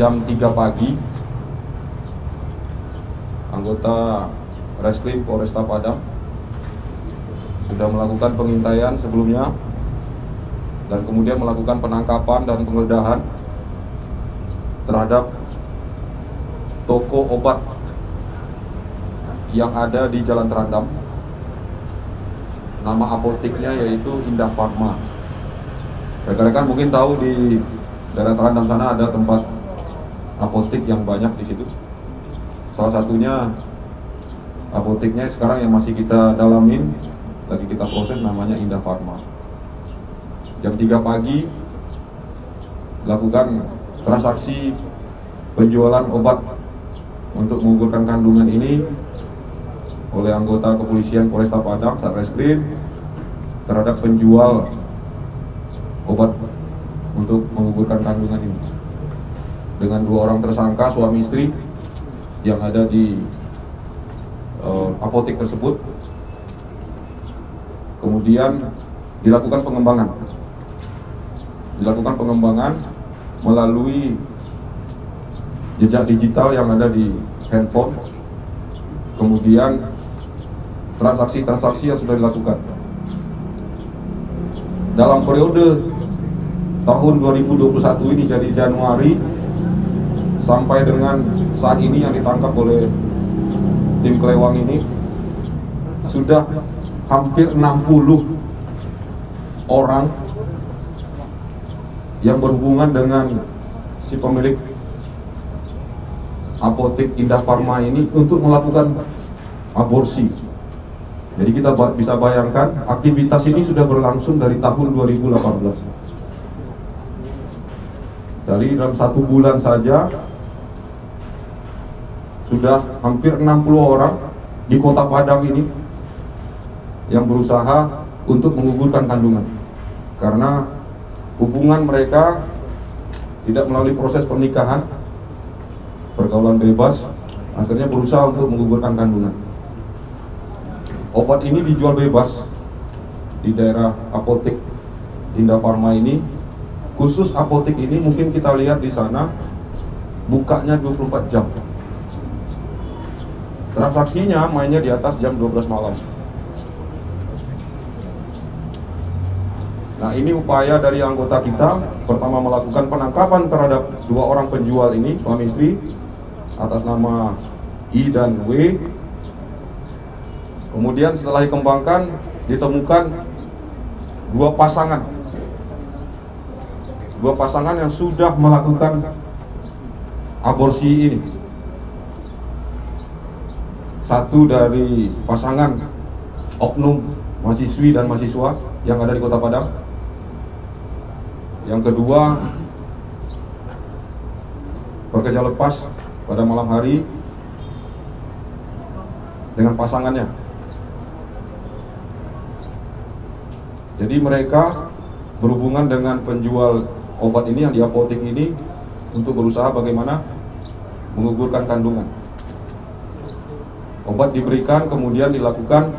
jam 3 pagi, anggota Reskrim Polresta Padang sudah melakukan pengintaian sebelumnya dan kemudian melakukan penangkapan dan penggeledahan terhadap toko obat yang ada di Jalan Terandam. Nama apoteknya yaitu Indah Pharma. Rekan-rekan mungkin tahu di daerah Terandam sana ada tempat apotek yang banyak di situ. Salah satunya apoteknya sekarang yang masih kita dalamin, lagi kita proses, namanya Indah Pharma. Jam 3 pagi lakukan transaksi penjualan obat untuk menggugurkan kandungan ini oleh anggota kepolisian Polresta Padang Satreskrim terhadap penjual obat untuk menggugurkan kandungan ini dengan 2 orang tersangka suami istri yang ada di apotek tersebut. Kemudian dilakukan pengembangan melalui jejak digital yang ada di handphone, kemudian transaksi-transaksi yang sudah dilakukan dalam periode tahun 2021 ini, jadi Januari sampai dengan saat ini yang ditangkap oleh tim Kelewang ini sudah hampir 60 orang yang berhubungan dengan si pemilik apotek Indah Pharma ini untuk melakukan aborsi. Jadi kita bisa bayangkan aktivitas ini sudah berlangsung dari tahun 2018. Dari dalam 1 bulan saja sudah hampir 60 orang di Kota Padang ini yang berusaha untuk menggugurkan kandungan karena hubungan mereka tidak melalui proses pernikahan, pergaulan bebas, akhirnya berusaha untuk menggugurkan kandungan. Obat ini dijual bebas di daerah apotek Indah Pharma ini. Khusus apotek ini mungkin kita lihat di sana bukanya 24 jam. Transaksinya mainnya di atas jam 12 malam. Nah, ini upaya dari anggota kita. Pertama, melakukan penangkapan terhadap 2 orang penjual ini, suami istri, atas nama I dan W. Kemudian setelah dikembangkan, ditemukan 2 pasangan yang sudah melakukan aborsi ini. Satu dari pasangan oknum mahasiswi dan mahasiswa yang ada di Kota Padang. Yang kedua, pekerja lepas pada malam hari dengan pasangannya. Jadi mereka berhubungan dengan penjual obat ini yang di apotek ini untuk berusaha bagaimana menggugurkan kandungan. Obat diberikan, kemudian dilakukan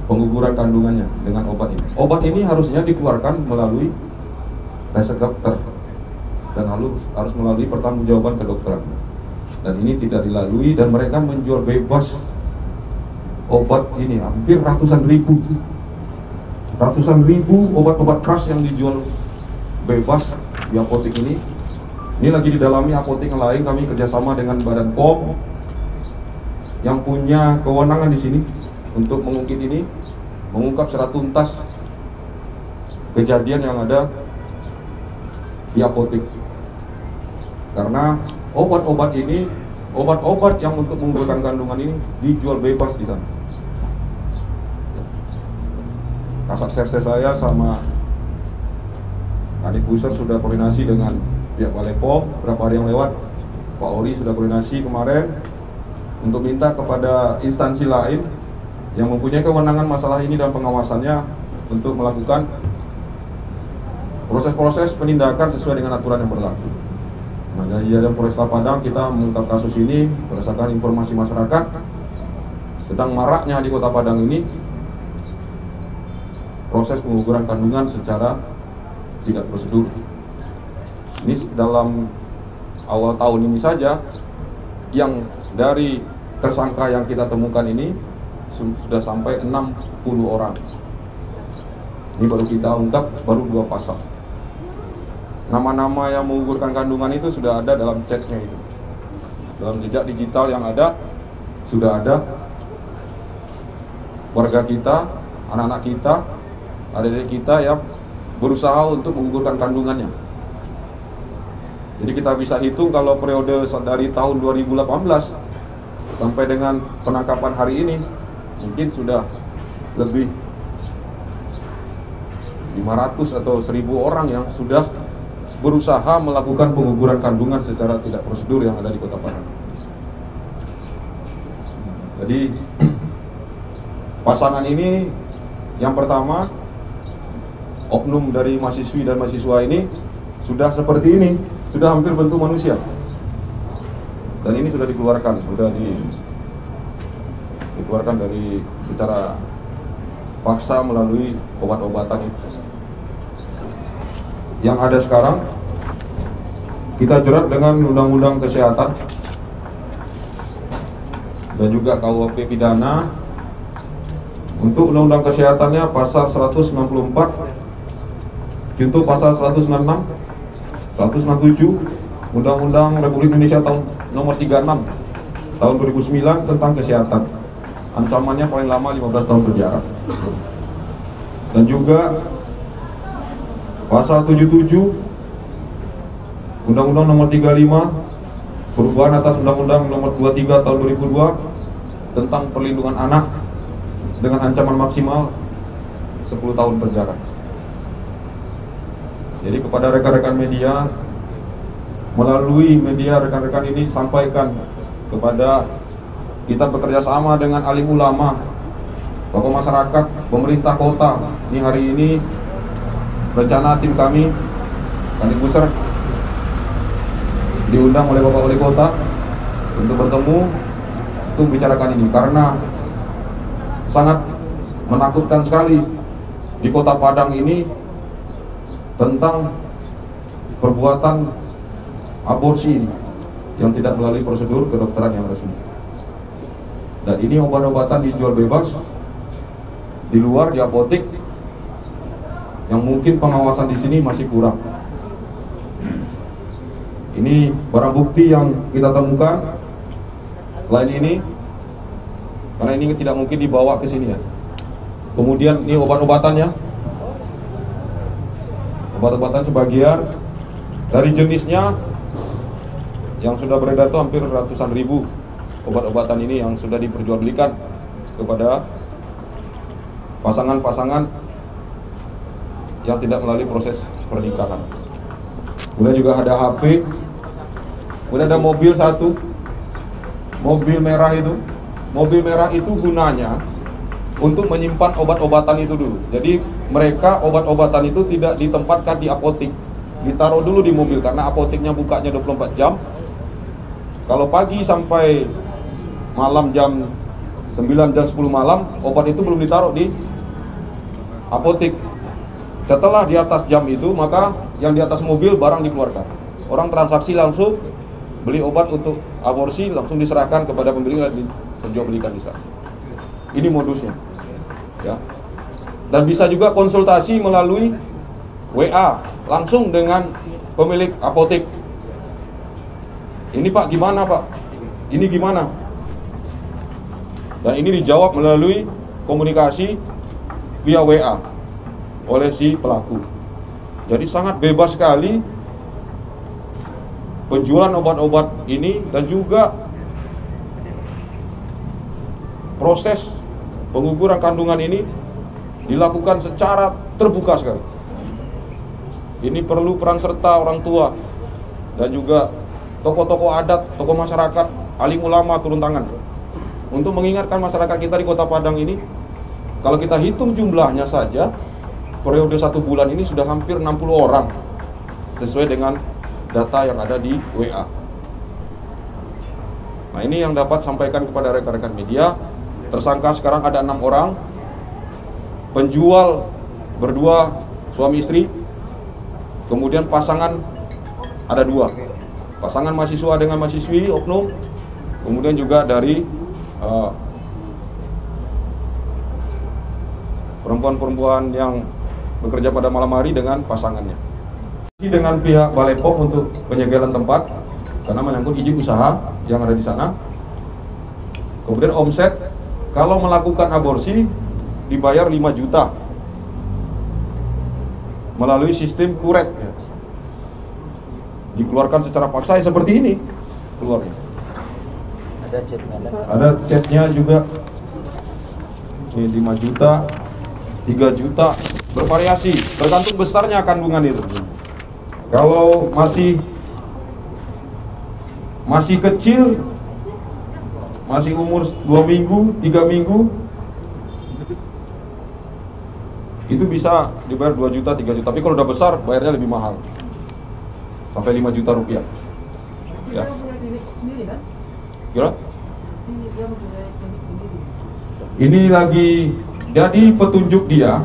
pengguguran kandungannya dengan obat ini. Obat ini harusnya dikeluarkan melalui resep dokter dan harus melalui pertanggungjawaban kedokteran. Dan ini tidak dilalui dan mereka menjual bebas obat ini hampir ratusan ribu obat-obat keras yang dijual bebas di apotek ini. Ini lagi didalami apotek yang lain. Kami kerjasama dengan Badan POM yang punya kewenangan di sini untuk mengungkit ini, mengungkap secara tuntas kejadian yang ada di apotek. Karena obat-obat ini, obat-obat yang untuk menggugurkan kandungan ini dijual bebas di sana. Kasat Serse saya sama Kanit Buser sudah koordinasi dengan pihak Balai POM beberapa hari yang lewat. Pak Ori sudah koordinasi kemarin untuk minta kepada instansi lain yang mempunyai kewenangan masalah ini dan pengawasannya untuk melakukan proses-proses penindakan sesuai dengan aturan yang berlaku. Nah, dari jajaran Polresta Padang kita mengungkap kasus ini berdasarkan informasi masyarakat sedang maraknya di Kota Padang ini proses pengguguran kandungan secara tidak prosedur. Ini dalam awal tahun ini saja, yang dari tersangka yang kita temukan ini sudah sampai 60 orang. Ini baru kita ungkap, baru 2 pasal. Nama-nama yang menggugurkan kandungan itu sudah ada dalam chatnya itu. Dalam jejak digital yang ada, sudah ada warga kita, anak-anak kita, adik-adik kita yang berusaha untuk menggugurkan kandungannya. Jadi kita bisa hitung kalau periode dari tahun 2018 sampai dengan penangkapan hari ini, mungkin sudah lebih 500 atau 1000 orang yang sudah berusaha melakukan pengguguran kandungan secara tidak prosedur yang ada di Kota Padang. Jadi pasangan ini, yang pertama, oknum dari mahasiswi dan mahasiswa ini sudah seperti ini, sudah hampir bentuk manusia, dan ini sudah dikeluarkan, dikeluarkan dari secara paksa melalui obat-obatan itu. Yang ada sekarang kita jerat dengan Undang-Undang Kesehatan dan juga KUHP pidana. Untuk Undang-Undang Kesehatannya pasal 164, junto pasal 166, 167 Undang-Undang Republik Indonesia tahun nomor 36 tahun 2009 tentang kesehatan. Ancamannya paling lama 15 tahun penjara. Dan juga pasal 77 Undang-Undang nomor 35 perubahan atas Undang-Undang nomor 23 tahun 2002 tentang perlindungan anak dengan ancaman maksimal 10 tahun penjara. Jadi kepada rekan-rekan media, melalui media rekan-rekan ini sampaikan kepada kita bekerja sama dengan alim ulama, tokoh masyarakat, pemerintah kota. Ini hari ini rencana tim kami, Kanit Buser, diundang oleh Bapak Wali Kota untuk bertemu untuk membicarakan ini, karena sangat menakutkan sekali di Kota Padang ini tentang perbuatan aborsi ini yang tidak melalui prosedur kedokteran yang resmi. Dan ini obat-obatan dijual bebas di luar, di apotek, yang mungkin pengawasan di sini masih kurang. Ini barang bukti yang kita temukan. Selain ini, karena ini tidak mungkin dibawa ke sini ya. Kemudian ini obat-obatannya. Obat-obatan sebagian dari jenisnya yang sudah beredar itu hampir ratusan ribu obat-obatan ini yang sudah diperjualbelikan kepada pasangan-pasangan yang tidak melalui proses pernikahan. Kemudian juga ada HP, kemudian ada mobil satu, mobil merah itu. Mobil merah itu gunanya untuk menyimpan obat-obatan itu dulu. Jadi mereka obat-obatan itu tidak ditempatkan di apotek, ditaruh dulu di mobil, karena apoteknya bukanya 24 jam. Kalau pagi sampai malam jam 9 jam 10 malam, obat itu belum ditaruh di apotek. Setelah di atas jam itu, maka yang di atas mobil barang dikeluarkan. Orang transaksi langsung beli obat untuk aborsi, langsung diserahkan kepada pembeli dan diperjualbelikan di sana. Ini modusnya, ya. Dan bisa juga konsultasi melalui WA langsung dengan pemilik apotek. Ini Pak gimana Pak? Ini gimana? Dan ini dijawab melalui komunikasi via WA oleh si pelaku. Jadi sangat bebas sekali penjualan obat-obat ini, dan juga proses pengguguran kandungan ini dilakukan secara terbuka sekali. Ini perlu peran serta orang tua dan juga tokoh-tokoh adat, tokoh masyarakat, alim ulama turun tangan untuk mengingatkan masyarakat kita di Kota Padang ini. Kalau kita hitung jumlahnya saja, periode 1 bulan ini sudah hampir 60 orang sesuai dengan data yang ada di WA. Nah, ini yang dapat sampaikan kepada rekan-rekan media. Tersangka sekarang ada 6 orang, penjual berdua suami istri, kemudian pasangan ada 2, pasangan mahasiswa dengan mahasiswi oknum, kemudian juga dari perempuan-perempuan yang bekerja pada malam hari dengan pasangannya. Dengan pihak Balai POM untuk penyegelan tempat karena menyangkut izin usaha yang ada di sana. Kemudian omset kalau melakukan aborsi dibayar 5 juta melalui sistem kuret. Dikeluarkan secara paksa seperti ini keluarnya. Ada chatnya juga. Ini 5 juta, 3 juta, bervariasi tergantung besarnya kandungan itu. Kalau masih kecil, masih umur 2 minggu, 3 minggu, itu bisa dibayar 2 juta, 3 juta. Tapi kalau udah besar, bayarnya lebih mahal, sampai 5 juta rupiah. Ya. Kira? Ini lagi jadi petunjuk dia,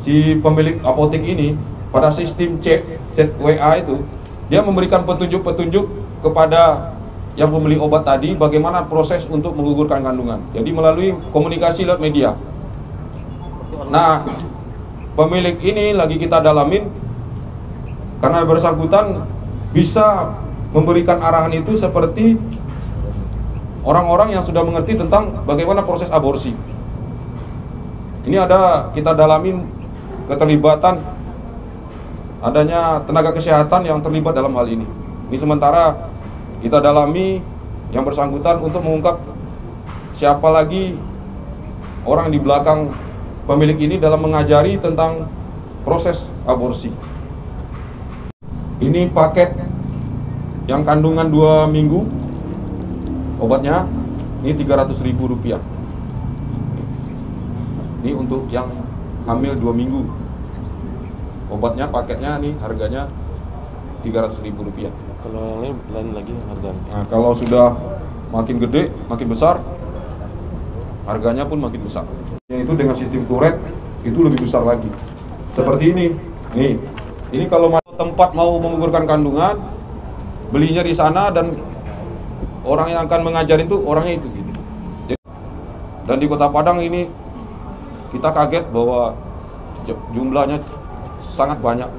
si pemilik apotek ini pada sistem chat WA itu, dia memberikan petunjuk-petunjuk kepada yang pembeli obat tadi bagaimana proses untuk menggugurkan kandungan. Jadi melalui komunikasi lewat media. Nah, pemilik ini lagi kita dalamin karena bersangkutan bisa memberikan arahan itu seperti orang-orang yang sudah mengerti tentang bagaimana proses aborsi. Ini ada kita dalamin keterlibatan adanya tenaga kesehatan yang terlibat dalam hal ini. Ini sementara kita dalami yang bersangkutan untuk mengungkap siapa lagi orang di belakang pemilik ini dalam mengajari tentang proses aborsi. Ini paket yang kandungan 2 minggu, obatnya ini 300.000 rupiah. Ini untuk yang hamil 2 minggu. Obatnya paketnya nih harganya 300.000 rupiah. Kalau yang lain lagi harganya. Nah, kalau sudah makin gede, makin besar, harganya pun makin besar. Itu dengan sistem kuret itu lebih besar lagi. Seperti ini. Nih, ini kalau tempat mau menggugurkan kandungan, belinya di sana dan orang yang akan mengajar itu orangnya itu gitu. Dan di Kota Padang ini kita kaget bahwa jumlahnya sangat banyak.